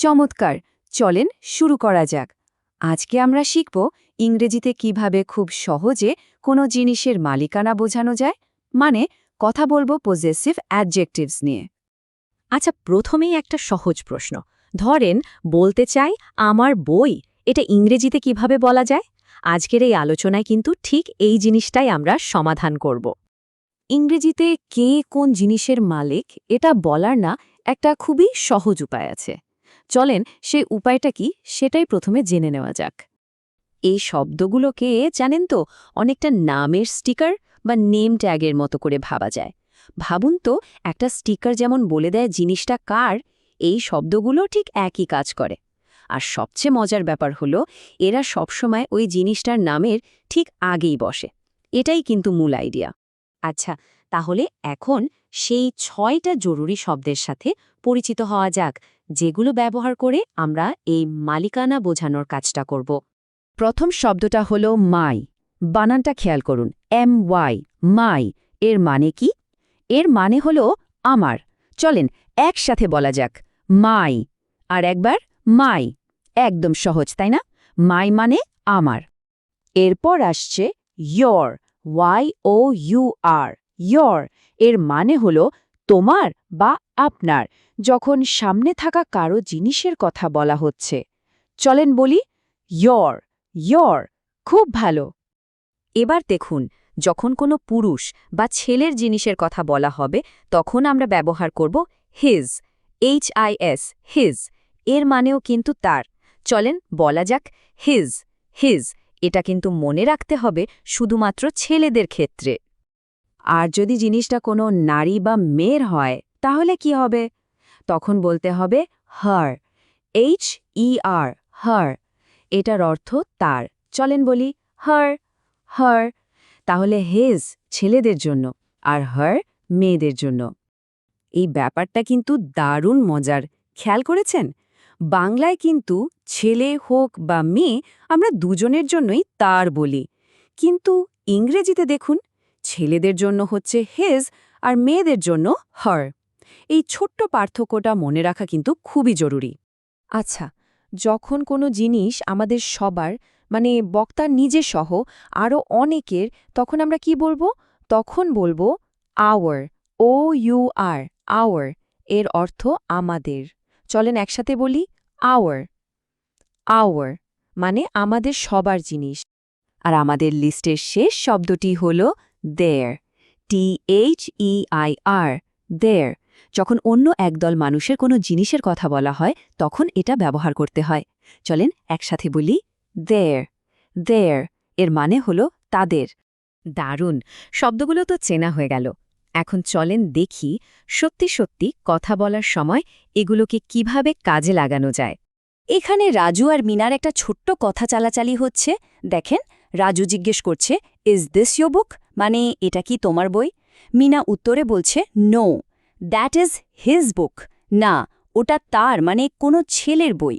চমৎকার, চলেন শুরু করা যাক। আজকে আমরা শিখব ইংরেজিতে কিভাবে খুব সহজে কোনো জিনিসের মালিকানা বোঝানো যায়, মানে কথা বলবো পজেসিভ অ্যাডজেক্টিভস নিয়ে। আচ্ছা, প্রথমেই একটা সহজ প্রশ্ন। ধরেন বলতে চাই আমার বই, এটা ইংরেজিতে কিভাবে বলা যায়? আজকের এই আলোচনায় কিন্তু ঠিক এই জিনিসটাই আমরা সমাধান করব। ইংরেজিতে কে কোন জিনিসের মালিক এটা বলার না একটা খুবই সহজ উপায় আছে। চলেন সেই উপায়টা কি সেটাই প্রথমে জেনে নেওয়া যাক। এই শব্দগুলোকে জানেন তো, অনেকটা নামের স্টিকার বা নেম ট্যাগের মতো করে ভাবা যায়। ভাবুন তো, একটা স্টিকার যেমন বলে দেয় জিনিসটা কার, এই শব্দগুলো ঠিক একই কাজ করে। আর সবচেয়ে মজার ব্যাপার হলো, এরা সবসময় ওই জিনিসটার নামের ঠিক আগেই বসে। এটাই কিন্তু মূল আইডিয়া। আচ্ছা, তাহলে এখন সেই 6টা জরুরি শব্দের সাথে পরিচিত হওয়া যাক, যেগুলো ব্যবহার করে আমরা এই মালিকানা বোঝানোর কাজটা করব। প্রথম শব্দটা হলো মাই। বানানটা খেয়াল করুন, MY, মাই। এর মানে কি? এর মানে হলো আমার। চলেন একসাথে বলা যাক, মাই। আর একবার মাই। একদম সহজ, তাই না? মাই মানে আমার। এরপর আসছে ইয়োর, YOUR, ইয়োর। এর মানে হলো তোমার বা আপনার, যখন সামনে থাকা কারো জিনিসের কথা বলা হচ্ছে। চলেন বলি ইয়োর, ইয়োর। খুব ভালো। এবার দেখুন, যখন কোনো পুরুষ বা ছেলের জিনিসের কথা বলা হবে, তখন আমরা ব্যবহার করব হিজ, HIS, হিজ। এর মানেও কিন্তু তার। চলেন বলা যাক হিজ, হিজ। এটা কিন্তু মনে রাখতে হবে শুধুমাত্র ছেলেদের ক্ষেত্রে। আর যদি জিনিসটা কোনো নারী বা মেয়ের হয় তাহলে কি হবে? তখন বলতে হবে হার, HER, হার। এটার অর্থ তার। চলেন বলি হার, হার। তাহলে হেজ ছেলেদের জন্য আর হার মেয়েদের জন্য। এই ব্যাপারটা কিন্তু দারুণ মজার, খেয়াল করেছেন? বাংলায় কিন্তু ছেলে হোক বা মেয়ে আমরা দুজনের জন্যই তার বলি, কিন্তু ইংরেজিতে দেখুন, ছেলেদের জন্য হচ্ছে হেজ আর মেয়েদের জন্য হার। এই ছোট্ট পার্থক্যটা মনে রাখা কিন্তু খুবই জরুরি। আচ্ছা, যখন কোনো জিনিস আমাদের সবার, মানে বক্তার নিজের সহ আরও অনেকের, তখন আমরা কি বলবো? তখন বলবো আওয়ার, OUR, আওয়ার। এর অর্থ আমাদের। চলেন একসাথে বলি আওয়ার, আওয়ার মানে আমাদের সবার জিনিস। আর আমাদের লিস্টের শেষ শব্দটি হল দেয়ার, THEIR, দেয়ার। যখন অন্য একদল মানুষের কোনো জিনিসের কথা বলা হয় তখন এটা ব্যবহার করতে হয়। চলেন একসাথে বলি দেয়ার, দেয়ার। এর মানে হল তাদের। দারুণ, শব্দগুলো তো চেনা হয়ে গেল। এখন চলেন দেখি সত্যি সত্যি কথা বলার সময় এগুলোকে কিভাবে কাজে লাগানো যায়। এখানে রাজু আর মিনার একটা ছোট্ট কথা চালাচালি হচ্ছে। দেখেন, রাজু জিজ্ঞেস করছে, ইজ দিস ইয়োর বুক, মানে এটা কি তোমার বই? মিনা উত্তরে বলছে, no, that is his book, না, ওটা তার, মানে কোনো ছেলের বই।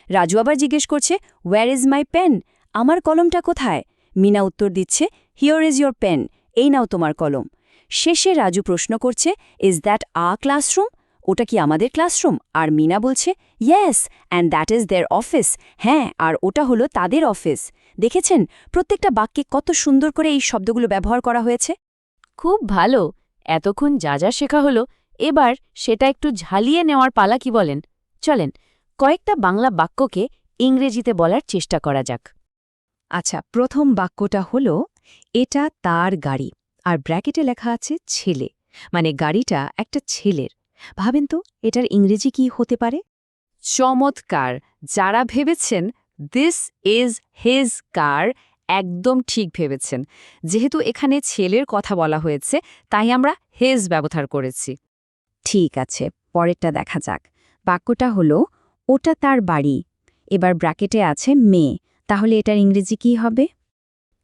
রাজু আবার জিজ্ঞেস করছে, ওয়্যার ইজ মাই পেন, আমার কলমটা কোথায়? মিনা উত্তর দিচ্ছে, হিয়ার ইজ ইয়োর পেন, এই নাও তোমার কলম। শেষে রাজু প্রশ্ন করছে, ইজ দ্যাট আ ক্লাসরুম, ওটা কি আমাদের ক্লাসরুম? আর মিনা বলছে, yes, and that is their office, হ্যাঁ, আর ওটা হলো তাদের অফিস। দেখেছেন প্রত্যেকটা বাক্যে কত সুন্দর করে এই শব্দগুলো ব্যবহার করা হয়েছে? খুব ভালো। এতক্ষণ যা যা শেখা হলো, এবার সেটা একটু ঝালিয়ে নেওয়ার পালা, কি বলেন? চলেন কয়েকটা বাংলা বাক্যকে ইংরেজিতে বলার চেষ্টা করা যাক। আচ্ছা, প্রথম বাক্যটা হলো, এটা তার গাড়ি, আর ব্র্যাকেটে লেখা আছে ছেলে, মানে গাড়িটা একটা ছেলের। ভাবেন তো এটার ইংরেজি কি হতে পারে? চমৎকার! যারা ভেবেছেন দিস ইজ হিজ কার, একদম ঠিক ভেবেছেন। যেহেতু এখানে ছেলের কথা বলা হয়েছে তাই আমরা হিজ ব্যবহার করেছি। ঠিক আছে, পরেরটা দেখা যাক। বাক্যটা হলো, ওটা তার বাড়ি, এবার ব্র্যাকেটে আছে মেয়ে, তাহলে এটার ইংরেজি কি হবে?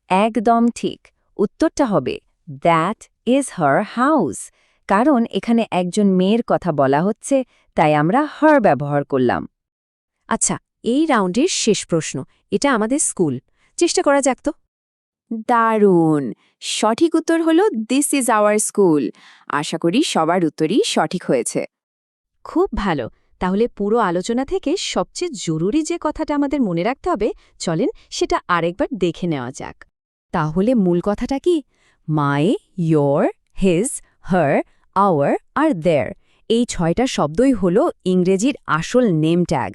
একদম ঠিক, উত্তরটা হবে দ্যাট ইজ হার হাউস। কারণ এখানে একজন মেয়ের কথা বলা হচ্ছে, তাই আমরা হার ব্যবহার করলাম। আচ্ছা, এই রাউন্ডের শেষ প্রশ্ন, এটা আমাদের স্কুল। চেষ্টা করা যাক তো। দারুণ! সঠিক উত্তর হলো দিস ইজ আওয়ার স্কুল। আশা করি সবার উত্তরই সঠিক হয়েছে। খুব ভালো। তাহলে পুরো আলোচনা থেকে সবচেয়ে জরুরি যে কথাটা আমাদের মনে রাখতে হবে চলেন সেটা আরেকবার দেখে নেওয়া যাক। তাহলে মূল কথাটা কি? মাই, ইয়োর, হিজ, হার, আওয়ার আর দেয়ার এই 6টা শব্দই হল ইংরেজির আসল নেম ট্যাগ।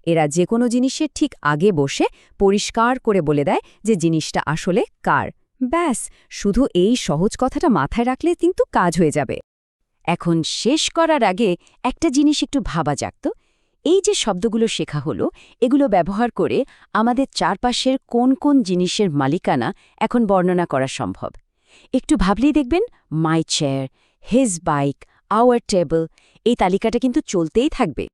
এরা যে কোনো জিনিসের ঠিক আগে বসে পরিষ্কার করে বলে দেয় যে জিনিসটা আসলে কার। ব্যাস, শুধু এই সহজ কথাটা মাথায় রাখলে কিন্তু কাজ হয়ে যাবে। এখন শেষ করার আগে একটা জিনিস একটু ভাবা যাক তো, এই যে শব্দগুলো শেখা হলো এগুলো ব্যবহার করে আমাদের চারপাশের কোন কোন জিনিসের মালিকানা এখন বর্ণনা করা সম্ভব। একটু ভাবলেই দেখবেন my chair, his bike, our table এই তালিকাটা কিন্তু চলতেই থাকবে।